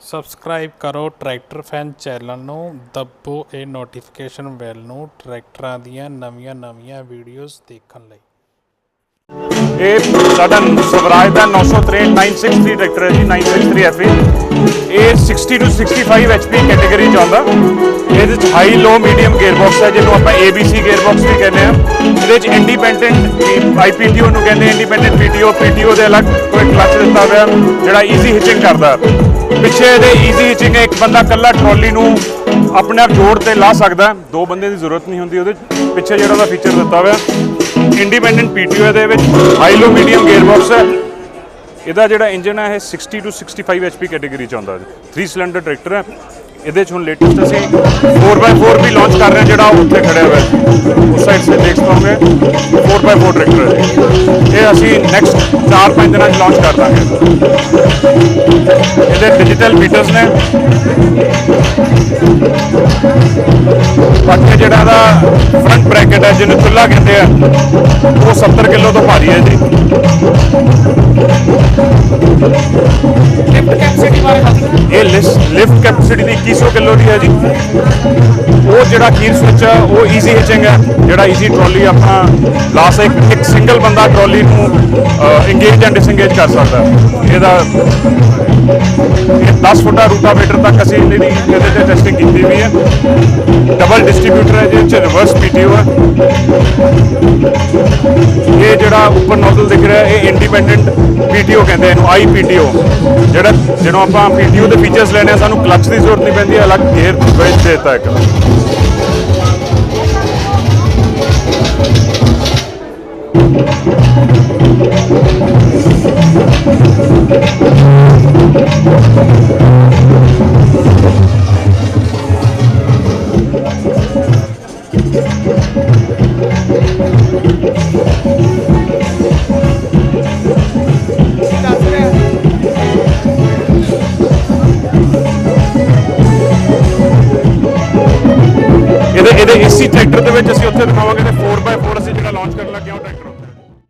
Subscribe ਕਰੋ tractor fan channel ਨੂੰ, ਦੱਬੋ ਇਹ ਨੋਟੀਫਿਕੇਸ਼ਨ ਬੈਲ ਨੂੰ ਟਰੈਕਟਰਾਂ ਦੀਆਂ ਨਵੀਆਂ ਵੀਡੀਓਜ਼ ਦੇਖਣ ਲਈ। ਇਹ ਸਾਡਾ ਸਵਰਾਜ ਦਾ 963 963 ਟਰੈਕਟਰ ਹੈ ਜੀ, 963 FE। ਇਹ 60 to 65 HP ਕੈਟੇਗਰੀ 'ਚ ਆਉਂਦਾ। ਇਹਦੇ 'ਚ ਹਾਈ ਲੋ ਮੀਡੀਅਮ ਗੇਅਰਬਾਕਸ ਹੈ, ਜਿਹਨੂੰ ਆਪਾਂ ABC ਗੇਅਰਬਾਕਸ ਵੀ ਕਹਿੰਦੇ ਹਾਂ। ਇਹਦੇ 'ਚ ਇੰਡੀਪੈਂਡੈਂਟ IPTO ਨੂੰ ਕਹਿੰਦੇ, ਇੰਡੀਪੈਂਡੈਂਟ PTO ਦੇ ਅਲੱਗ ਕੋਈ ਕਲਚ ਦਿੱਤਾ ਹੋਇਆ ਜਿਹੜਾ ਈਜ਼ੀ ਹਿਚਿੰਗ ਕਰਦਾ। ਪਿੱਛੇ ਇਹਦੇ ਈਜ਼ੀ ਹਿਚਿੰਗ ਹੈ, ਇੱਕ ਬੰਦਾ ਇਕੱਲਾ ਟਰੋਲੀ ਨੂੰ ਆਪਣੇ ਆਪ ਜੋੜ ਤੇ ਲਾ ਸਕਦਾ, ਦੋ ਬੰਦੇ ਦੀ ਜ਼ਰੂਰਤ ਨਹੀਂ ਹੁੰਦੀ। ਉਹਦੇ ਪਿੱਛੇ ਜਿਹੜਾ ਉਹਦਾ ਫੀਚਰ ਦਿੱਤਾ ਹੋਇਆ ਇੰਡੀਪੈਂਡੈਂਟ PTO ਇਹਦੇ ਵਿੱਚ ਹਾਈ ਲੋ ਮੀਡੀਅਮ ਗੇਅਰਬਾਕਸ ਹੈ। ਇਹਦਾ ਜਿਹੜਾ ਇੰਜਨ ਹੈ ਇਹ 60 to 65 HP ਕੈਟੇਗਰੀ 'ਚ ਆਉਂਦਾ। 3 ਸਿਲੰਡਰ ਟਰੈਕਟਰ ਹੈ। ਇਹਦੇ 'ਚ ਹੁਣ ਲੇਟੈਸਟ ਅਸੀਂ 4x4 ਵੀ ਲਾਂਚ ਕਰ ਰਹੇ ਹਾਂ, ਜਿਹੜਾ ਉੱਥੇ ਖੜਿਆ ਹੋਇਆ ਉਸ ਸਾਈਡ ਸੇ ਦੇਖ ਪਾਓਗੇ। 4x4 ਟਰੈਕਟਰ ਹੈ ਇਹ ਅਸੀਂ ਨੈਕਸਟ 4-5 ਦਿਨਾਂ 'ਚ ਲਾਂਚ ਕਰ ਦਾਂਗੇ। ਇਹਦੇ ਡਿਜੀਟਲ ਮੀਟਰਸ ਨੇ। ਬਾਕੀ ਜਿਹੜਾ ਇਹਦਾ ਫਰੰਟ ਬ੍ਰੈਕਟ ਹੈ, ਜਿਹਨੂੰ ਚੁੱਲ੍ਹਾ ਕਹਿੰਦੇ ਆ, ਉਹ 70 ਕਿਲੋ ਤੋਂ ਭਾਰੀ ਹੈ ਜੀ। ਇਹ ਲਿਫਟ ਕੈਪੈਸਿਟੀ ਦੀ 2100 ਕਿਲੋ ਦੀ ਹੈ ਜੀ। ਉਹ ਜਿਹੜਾ ਗੀਅਰ ਸਵਿਚ ਹੈ ਉਹ ਈਜ਼ੀ ਹਿਚਿੰਗ ਹੈ, ਜਿਹੜਾ ਈਜ਼ੀ ਟਰੋਲੀ ਆਪਣਾ ਲਾ ਸਕਦਾ। ਇੱਕ ਸਿੰਗਲ ਬੰਦਾ ਟਰੋਲੀ ਨੂੰ ਇੰਗੇਜ ਐਂਡ ਡਿਸੰਗੇਜ ਕਰ ਸਕਦਾ। ਇਹਦਾ 10 ਫੁੱਟਾ ਰੂਟਾਵੇਟਰ ਤੱਕ ਅਸੀਂ ਇਹਦੀ ਇਹਦੇ 'ਤੇ ਟੈਸਟਿੰਗ ਕੀਤੀ ਹੋਈ ਹੈ। ਡਬਲ ਡਿਸਟਰੀਬਿਊਟਰ ਹੈ, ਜਿਹਦੇ 'ਚ ਰਿਵਰਸ PTO ਹੈ। ਇਹ ਜਿਹੜਾ ਉੱਪਰ ਨੋਜ਼ਲ ਦਿਖ ਰਿਹਾ ਇਹ ਇੰਡੀਪੈਂਡੈਂਟ PTO ਕਹਿੰਦੇ ਇਹਨੂੰ, IPTO। ਜਦੋਂ ਆਪਾਂ PTO ਦੇ ਫੀਚਰਸ ਲੈਣੇ ਆ, ਸਾਨੂੰ ਕਲਚ ਦੀ ਜ਼ਰੂਰਤ ਨਹੀਂ ਪੈਂਦੀ, ਅਲੱਗ ਗੇਅਰ ਵਿੱਚ ਦੇ ਦਿੱਤਾ ਇੱਕ। ਇਹਦੇ ਇਸੀ ਟਰੈਕਟਰ ਦੇ ਵਿੱਚ ਅਸੀਂ ਉੱਥੇ ਦਿਖਾਵਾਂਗੇ ਤੇ 4x4 ਅਸੀਂ ਜਿਹੜਾ ਲਾਂਚ ਕਰਨ ਲੱਗੇ ਹਾਂ ਟਰੈਕਟਰ।